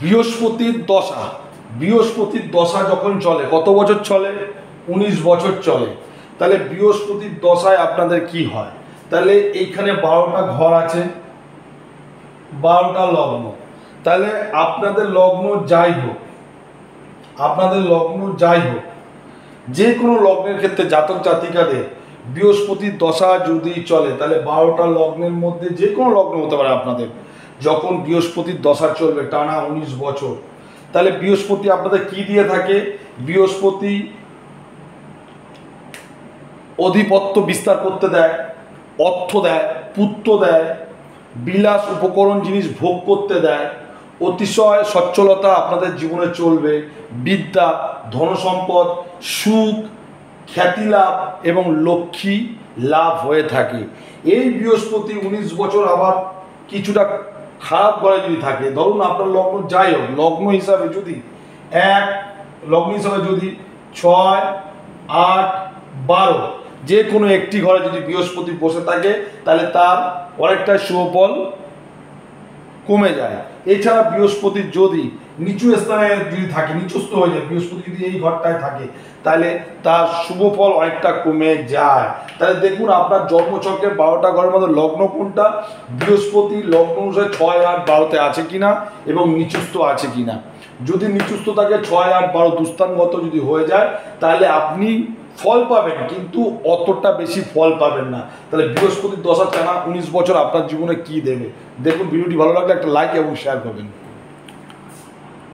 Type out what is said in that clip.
বৃহস্পতির দশা, বৃহস্পতির দশা যখন চলে, কত বছর চলে? 19 বছর চলে। তাহলে বৃহস্পতির দশায় আপনাদের কি হয়? তাহলে এইখানে 12টা ঘর আছে, 12টা লগ্ন। তাহলে আপনাদের লগ্ন যাই হোক, আপনাদের লগ্ন যাই হোক, যে কোনো লগ্নের ক্ষেত্রে জাতক জাতিকাদের বৃহস্পতির দশা যদি চলে, তাহলে 12টা লগ্নের মধ্যে যে কোনো লগ্ন হতে পারে আপনাদের, যখন বৃহস্পতির দশা চলবে টানা 19 বছর, তাহলে বৃহস্পতি আপনাদের কি দিয়ে থাকে? বৃহস্পতি অধিপত্য বিস্তার করতে দেয়, অর্থ দেয়, পুত্র দেয়, বিলাস উপকরণ জিনিস ভোগ করতে দেয়, অতিশয় সচ্ছলতা আপনাদের জীবনে চলবে, বিদ্যা, ধনসম্পদ, সুখ, খ্যাতি লাভ এবং লক্ষ্মী লাভ হয়ে থাকে। এই বৃহস্পতি 19 বছর আবার কিছুটা খারাপ ঘরে যদি থাকে, ধরুন আপনার লগ্ন যাই হোক, লগ্ন হিসাবে যদি লগ্ন হিসাবে যদি 6, 8, 12 যে কোনো একটি ঘরে যদি বৃহস্পতি বসে থাকে, তাহলে তার অনেকটা শুভফল কমে যায়। এছাড়া বৃহস্পতি যদি নিচু স্থানে যদি থাকে, নিচস্থ হয়ে যায়, বৃহস্পতি যদি এই ঘরটায় থাকে, তাহলে তার শুভফল অনেকটা কমে যায়। তাহলে দেখুন আপনার জন্মচক্রের 12টা ঘরের মধ্যে লগ্ন কোনটা, বৃহস্পতি লগ্ন অনুসারে 6, 8, 12তে আছে কিনা এবং নিচস্থ আছে কিনা। যদি নিচস্থ থাকে 6, 8, 12 দুস্থানগত যদি হয়ে যায়, তাহলে আপনি ফল পাবেন, কিন্তু অতটা বেশি ফল পাবেন না। তাহলে বৃহস্পতির দশা টানা 19 বছর আপনার জীবনে কি দেবে? দেখুন, ভিডিওটি ভালো লাগলে একটা লাইক এবং শেয়ার করবেন।